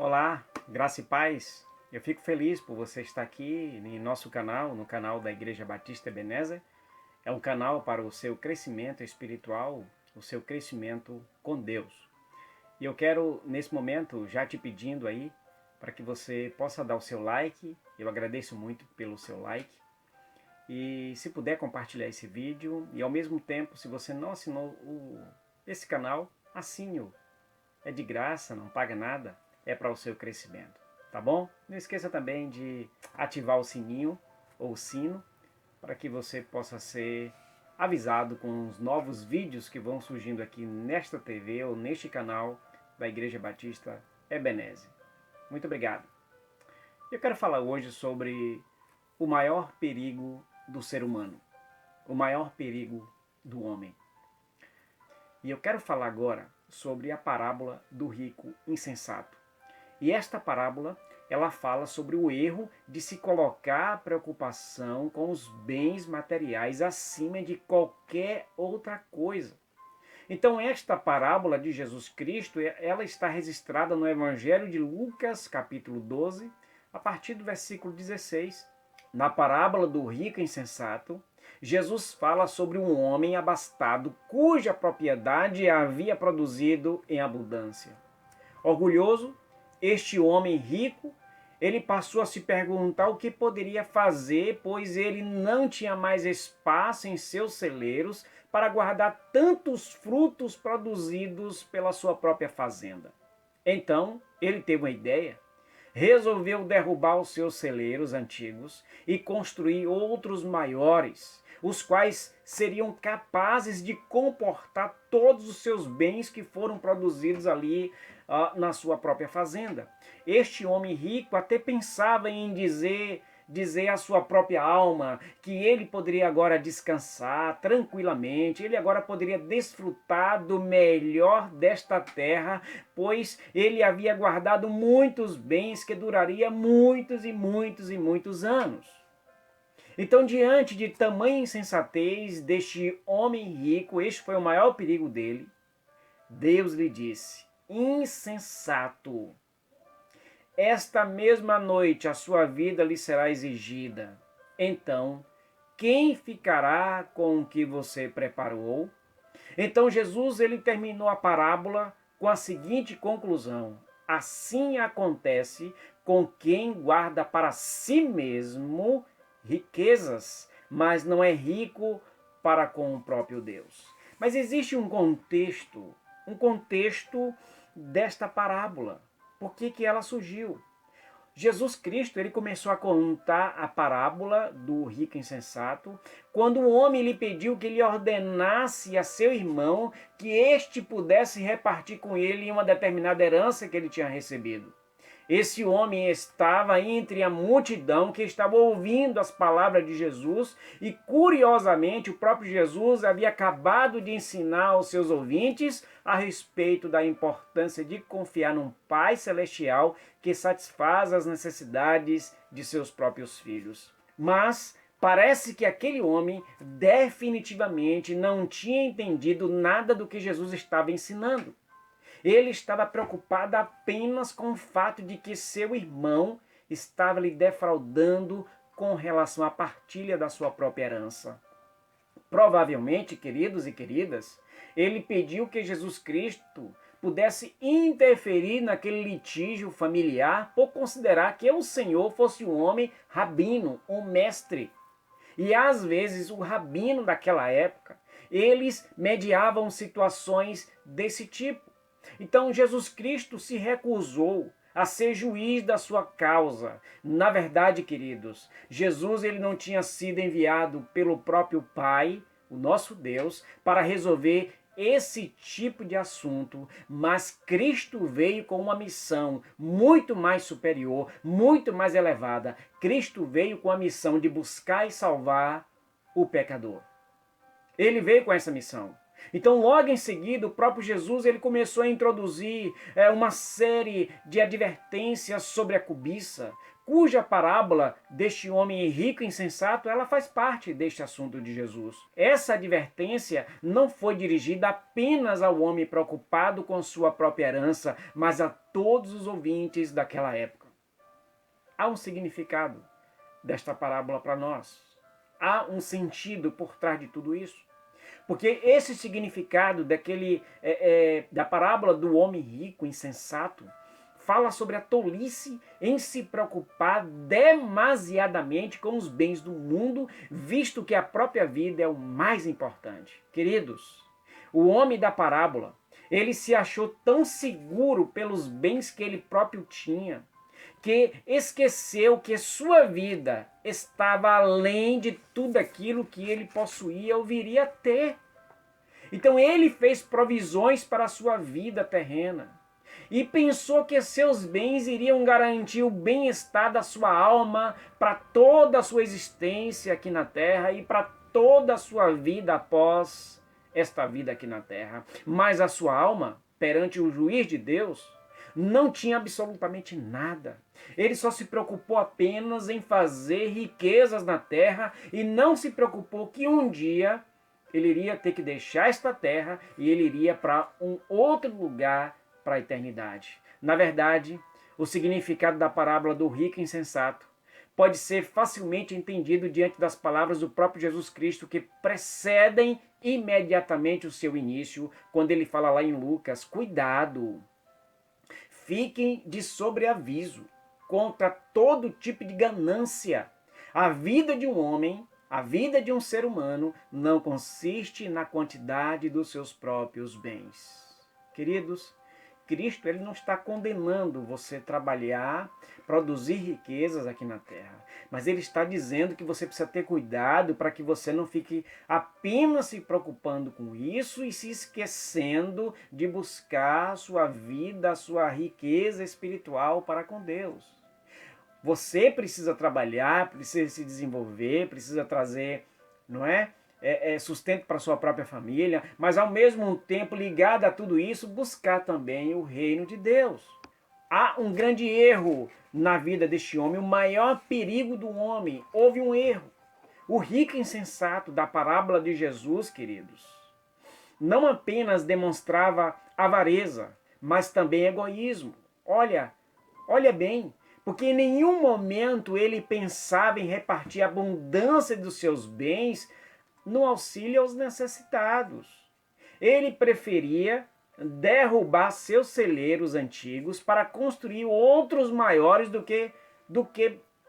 Olá, graça e paz. Eu fico feliz por você estar aqui em nosso canal, no canal da Igreja Batista Ebenezer. É um canal para o seu crescimento espiritual, o seu crescimento com Deus. E eu quero, nesse momento, já te pedindo aí, para que você possa dar o seu like. Eu agradeço muito pelo seu like. E se puder compartilhar esse vídeo. E ao mesmo tempo, se você não assinou esse canal, assine-o. É de graça, não paga nada. É para o seu crescimento, tá bom? Não esqueça também de ativar o sininho ou o sino para que você possa ser avisado com os novos vídeos que vão surgindo aqui nesta TV ou neste canal da Igreja Batista Ebenezer. Muito obrigado. Eu quero falar hoje sobre o maior perigo do ser humano, o maior perigo do homem. E eu quero falar agora sobre a parábola do rico insensato. E esta parábola, ela fala sobre o erro de se colocar a preocupação com os bens materiais acima de qualquer outra coisa. Então esta parábola de Jesus Cristo, ela está registrada no Evangelho de Lucas, capítulo 12, a partir do versículo 16. Na parábola do rico insensato, Jesus fala sobre um homem abastado cuja propriedade havia produzido em abundância. Orgulhoso, este homem rico, ele passou a se perguntar o que poderia fazer, pois ele não tinha mais espaço em seus celeiros para guardar tantos frutos produzidos pela sua própria fazenda. Então, ele teve uma ideia. Resolveu derrubar os seus celeiros antigos e construir outros maiores, os quais seriam capazes de comportar todos os seus bens que foram produzidos ali na sua própria fazenda. Este homem rico até pensava em dizer à sua própria alma que ele poderia agora descansar tranquilamente, ele agora poderia desfrutar do melhor desta terra, pois ele havia guardado muitos bens que duraria muitos e muitos e muitos anos. Então, diante de tamanha insensatez deste homem rico, este foi o maior perigo dele, Deus lhe disse: insensato, esta mesma noite a sua vida lhe será exigida. Então, quem ficará com o que você preparou? Então Jesus ele terminou a parábola com a seguinte conclusão: assim acontece com quem guarda para si mesmo riquezas, mas não é rico para com o próprio Deus. Mas existe um contexto desta parábola. Por que ela surgiu? Jesus Cristo ele começou a contar a parábola do rico insensato quando um homem lhe pediu que ele ordenasse a seu irmão que este pudesse repartir com ele uma determinada herança que ele tinha recebido. Esse homem estava entre a multidão que estava ouvindo as palavras de Jesus e, curiosamente, o próprio Jesus havia acabado de ensinar aos seus ouvintes a respeito da importância de confiar num Pai Celestial que satisfaz as necessidades de seus próprios filhos. Mas parece que aquele homem definitivamente não tinha entendido nada do que Jesus estava ensinando. Ele estava preocupado apenas com o fato de que seu irmão estava lhe defraudando com relação à partilha da sua própria herança. Provavelmente, queridos e queridas, ele pediu que Jesus Cristo pudesse interferir naquele litígio familiar por considerar que o Senhor fosse um homem rabino, um mestre. E às vezes o rabino daquela época, eles mediavam situações desse tipo. Então Jesus Cristo se recusou a ser juiz da sua causa. Na verdade, queridos, Jesus ele não tinha sido enviado pelo próprio Pai, o nosso Deus, para resolver esse tipo de assunto, mas Cristo veio com uma missão muito mais superior, muito mais elevada. Cristo veio com a missão de buscar e salvar o pecador. Ele veio com essa missão. Então, logo em seguida, o próprio Jesus ele começou a introduzir uma série de advertências sobre a cobiça, cuja parábola deste homem rico e insensato, ela faz parte deste assunto de Jesus. Essa advertência não foi dirigida apenas ao homem preocupado com sua própria herança, mas a todos os ouvintes daquela época. Há um significado desta parábola para nós. Há um sentido por trás de tudo isso. Porque esse significado da parábola do homem rico, insensato, fala sobre a tolice em se preocupar demasiadamente com os bens do mundo, visto que a própria vida é o mais importante. Queridos, o homem da parábola, ele se achou tão seguro pelos bens que ele próprio tinha, que esqueceu que sua vida estava além de tudo aquilo que ele possuía ou viria a ter. Então ele fez provisões para a sua vida terrena e pensou que seus bens iriam garantir o bem-estar da sua alma para toda a sua existência aqui na terra e para toda a sua vida após esta vida aqui na terra. Mas a sua alma, perante o juiz de Deus, não tinha absolutamente nada. Ele só se preocupou apenas em fazer riquezas na terra e não se preocupou que um dia ele iria ter que deixar esta terra e ele iria para um outro lugar para a eternidade. Na verdade, o significado da parábola do rico insensato pode ser facilmente entendido diante das palavras do próprio Jesus Cristo que precedem imediatamente o seu início, quando ele fala lá em Lucas: cuidado, fiquem de sobreaviso contra todo tipo de ganância. A vida de um homem, a vida de um ser humano, não consiste na quantidade dos seus próprios bens. Queridos, Cristo ele não está condenando você trabalhar, produzir riquezas aqui na terra, mas ele está dizendo que você precisa ter cuidado para que você não fique apenas se preocupando com isso e se esquecendo de buscar a sua vida, a sua riqueza espiritual para com Deus. Você precisa trabalhar, precisa se desenvolver, precisa trazer, não é? Sustento para sua própria família, mas ao mesmo tempo, ligado a tudo isso, buscar também o reino de Deus. Há um grande erro na vida deste homem, o maior perigo do homem. Houve um erro. O rico insensato da parábola de Jesus, queridos, não apenas demonstrava avareza, mas também egoísmo. Olha bem, porque em nenhum momento ele pensava em repartir a abundância dos seus bens no auxílio aos necessitados. Ele preferia derrubar seus celeiros antigos para construir outros maiores do que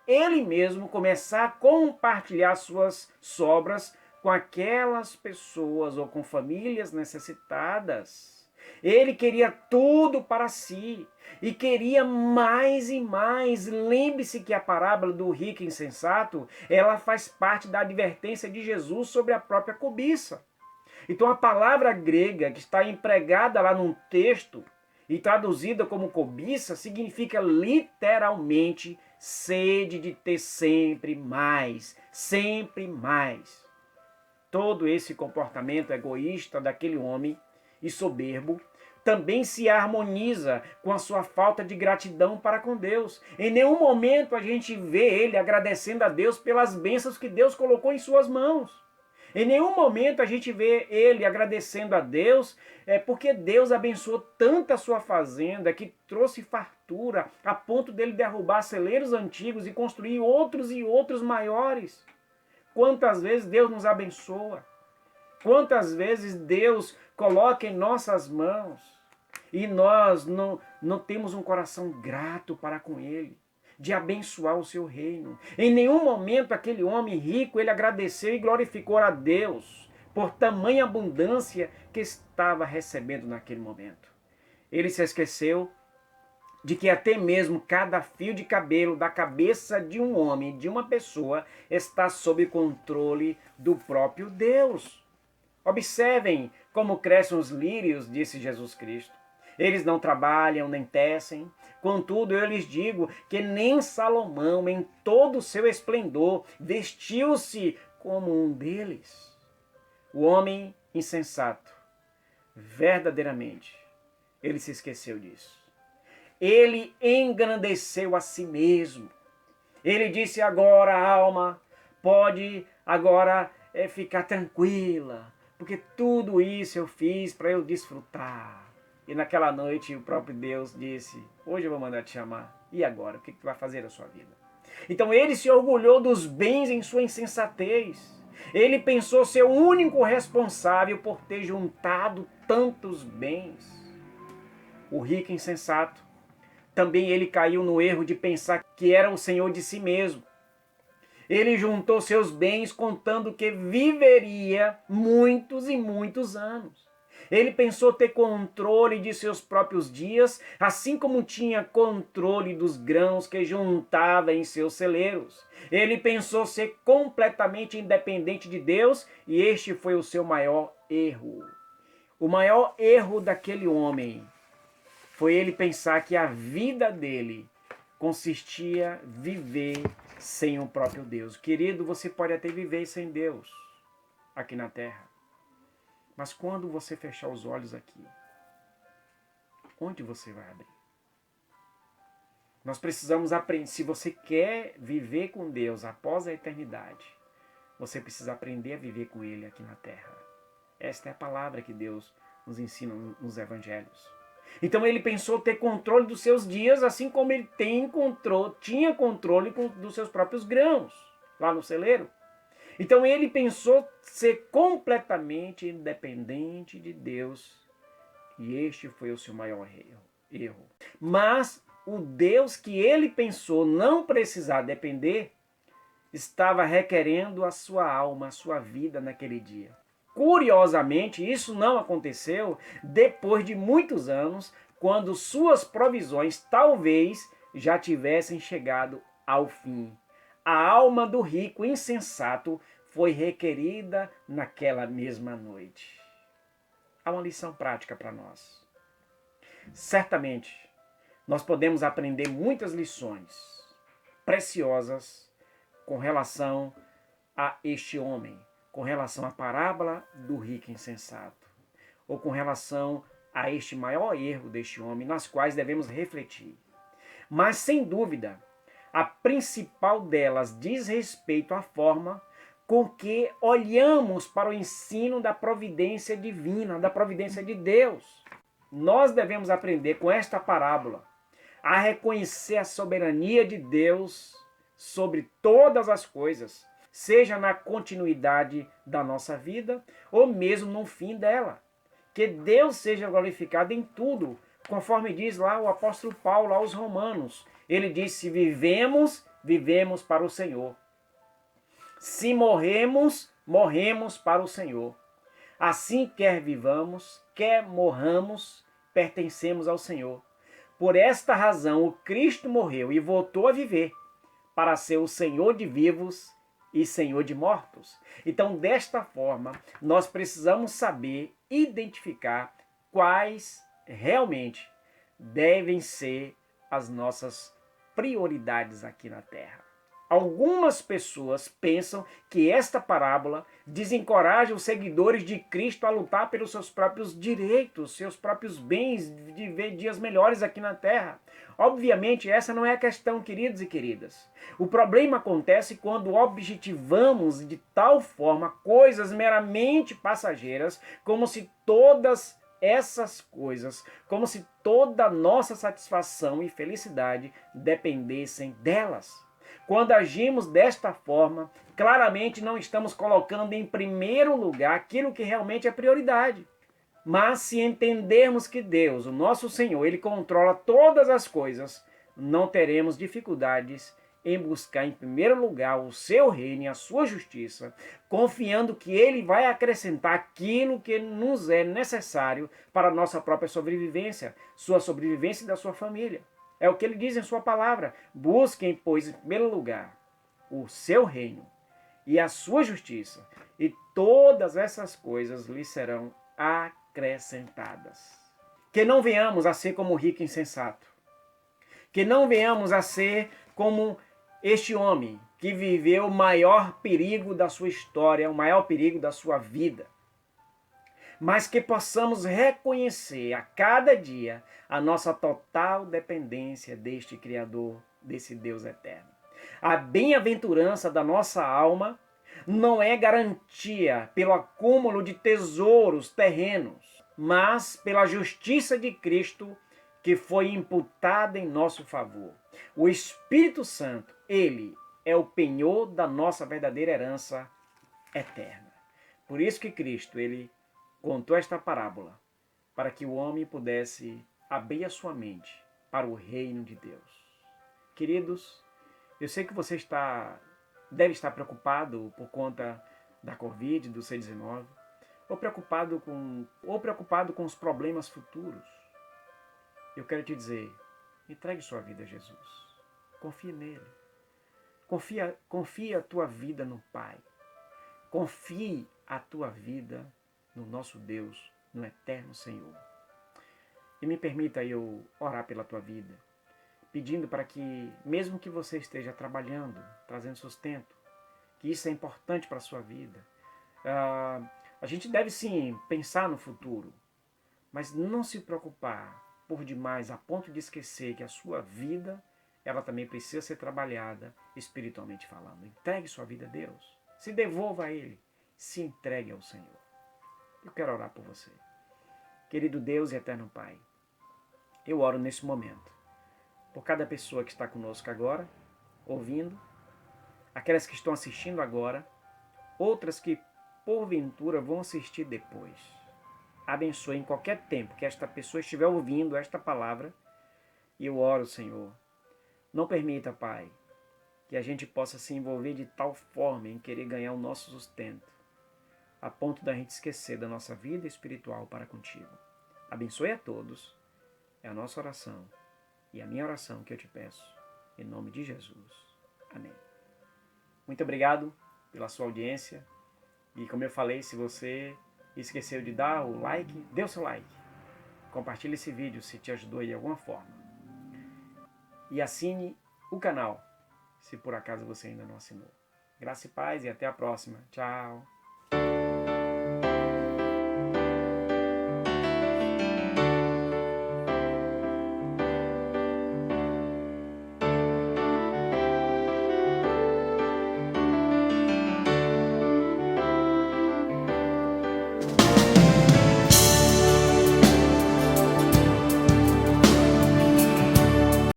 ele mesmo começar a compartilhar suas sobras com aquelas pessoas ou com famílias necessitadas. Ele queria tudo para si e queria mais e mais. Lembre-se que a parábola do rico insensato, ela faz parte da advertência de Jesus sobre a própria cobiça. Então a palavra grega que está empregada lá num texto e traduzida como cobiça significa literalmente sede de ter sempre mais, sempre mais. Todo esse comportamento egoísta daquele homem e soberbo também se harmoniza com a sua falta de gratidão para com Deus. Em nenhum momento a gente vê ele agradecendo a Deus pelas bênçãos que Deus colocou em suas mãos. Em nenhum momento a gente vê ele agradecendo a Deus porque Deus abençoou tanto a sua fazenda que trouxe fartura a ponto dele derrubar celeiros antigos e construir outros e outros maiores. Quantas vezes Deus nos abençoa? Quantas vezes Deus coloca em nossas mãos e nós não temos um coração grato para com Ele, de abençoar o seu reino. Em nenhum momento aquele homem rico, ele agradeceu e glorificou a Deus por tamanha abundância que estava recebendo naquele momento. Ele se esqueceu de que até mesmo cada fio de cabelo da cabeça de um homem, de uma pessoa, está sob controle do próprio Deus. Observem como crescem os lírios, disse Jesus Cristo. Eles não trabalham nem tecem. Contudo, eu lhes digo que nem Salomão, em todo o seu esplendor, vestiu-se como um deles. O homem insensato, verdadeiramente, ele se esqueceu disso. Ele engrandeceu a si mesmo. Ele disse: agora, alma, pode agora ficar tranquila, porque tudo isso eu fiz para eu desfrutar. E naquela noite o próprio Deus disse: hoje eu vou mandar te chamar. E agora? O que tu vai fazer da sua vida? Então ele se orgulhou dos bens em sua insensatez. Ele pensou ser o único responsável por ter juntado tantos bens. O rico insensato, também ele caiu no erro de pensar que era o senhor de si mesmo. Ele juntou seus bens contando que viveria muitos e muitos anos. Ele pensou ter controle de seus próprios dias, assim como tinha controle dos grãos que juntava em seus celeiros. Ele pensou ser completamente independente de Deus e este foi o seu maior erro. O maior erro daquele homem foi ele pensar que a vida dele consistia viver sem o próprio Deus. Querido, você pode até viver sem Deus aqui na terra. Mas quando você fechar os olhos aqui, onde você vai abrir? Nós precisamos aprender. Se você quer viver com Deus após a eternidade, você precisa aprender a viver com Ele aqui na terra. Esta é a palavra que Deus nos ensina nos evangelhos. Então ele pensou ter controle dos seus dias, assim como ele tinha controle dos seus próprios grãos, lá no celeiro. Então ele pensou ser completamente independente de Deus. E este foi o seu maior erro. Mas o Deus que ele pensou não precisar depender, estava requerendo a sua alma, a sua vida naquele dia. Curiosamente, isso não aconteceu depois de muitos anos, quando suas provisões talvez já tivessem chegado ao fim. A alma do rico insensato foi requerida naquela mesma noite. Há uma lição prática para nós. Certamente, nós podemos aprender muitas lições preciosas com relação a este homem, com relação à parábola do rico insensato, ou com relação a este maior erro deste homem, nas quais devemos refletir. Mas, sem dúvida, a principal delas diz respeito à forma com que olhamos para o ensino da providência divina, da providência de Deus. Nós devemos aprender com esta parábola a reconhecer a soberania de Deus sobre todas as coisas, seja na continuidade da nossa vida ou mesmo no fim dela. Que Deus seja glorificado em tudo, conforme diz lá o apóstolo Paulo aos Romanos. Ele diz: se vivemos, vivemos para o Senhor. Se morremos, morremos para o Senhor. Assim, quer vivamos, quer morramos, pertencemos ao Senhor. Por esta razão, o Cristo morreu e voltou a viver, para ser o Senhor de vivos e Senhor de mortos. Então, desta forma, nós precisamos saber identificar quais realmente devem ser as nossas prioridades aqui na Terra. Algumas pessoas pensam que esta parábola desencoraja os seguidores de Cristo a lutar pelos seus próprios direitos, seus próprios bens, de ver dias melhores aqui na Terra. Obviamente, essa não é a questão, queridos e queridas. O problema acontece quando objetivamos de tal forma coisas meramente passageiras, como se todas essas coisas, como se toda a nossa satisfação e felicidade dependessem delas. Quando agimos desta forma, claramente não estamos colocando em primeiro lugar aquilo que realmente é prioridade. Mas se entendermos que Deus, o nosso Senhor, Ele controla todas as coisas, não teremos dificuldades em buscar em primeiro lugar o seu reino e a sua justiça, confiando que Ele vai acrescentar aquilo que nos é necessário para a nossa própria sobrevivência, sua sobrevivência e da sua família. É o que ele diz em sua palavra: busquem, pois, em primeiro lugar o seu reino e a sua justiça, e todas essas coisas lhes serão acrescentadas. Que não venhamos a ser como o rico insensato. Que não venhamos a ser como este homem que viveu o maior perigo da sua história, o maior perigo da sua vida. Mas que possamos reconhecer a cada dia a nossa total dependência deste Criador, desse Deus eterno. A bem-aventurança da nossa alma não é garantia pelo acúmulo de tesouros terrenos, mas pela justiça de Cristo que foi imputada em nosso favor. O Espírito Santo, ele é o penhor da nossa verdadeira herança eterna. Por isso que Cristo, ele contou esta parábola, para que o homem pudesse abrir a sua mente para o reino de Deus. Queridos, eu sei que você deve estar preocupado por conta da Covid, do C-19, ou preocupado com os problemas futuros. Eu quero te dizer, entregue sua vida a Jesus. Confie nele. Confie a tua vida no Pai. Confie a tua vida no nosso Deus, no eterno Senhor. E me permita eu orar pela tua vida, pedindo para que, mesmo que você esteja trabalhando, trazendo sustento, que isso é importante para a sua vida. A gente deve sim pensar no futuro, mas não se preocupar por demais a ponto de esquecer que a sua vida, ela também precisa ser trabalhada espiritualmente falando. Entregue sua vida a Deus, se devolva a Ele, se entregue ao Senhor. Eu quero orar por você. Querido Deus e eterno Pai, eu oro nesse momento por cada pessoa que está conosco agora, ouvindo, aquelas que estão assistindo agora, outras que porventura vão assistir depois. Abençoe em qualquer tempo que esta pessoa estiver ouvindo esta palavra. E eu oro, Senhor, não permita, Pai, que a gente possa se envolver de tal forma em querer ganhar o nosso sustento, a ponto da gente esquecer da nossa vida espiritual para contigo. Abençoe a todos. É a nossa oração e a minha oração que eu te peço, em nome de Jesus. Amém. Muito obrigado pela sua audiência. E como eu falei, se você esqueceu de dar o like, dê o seu like. Compartilhe esse vídeo se te ajudou de alguma forma. E assine o canal, se por acaso você ainda não assinou. Graça e paz e até a próxima. Tchau.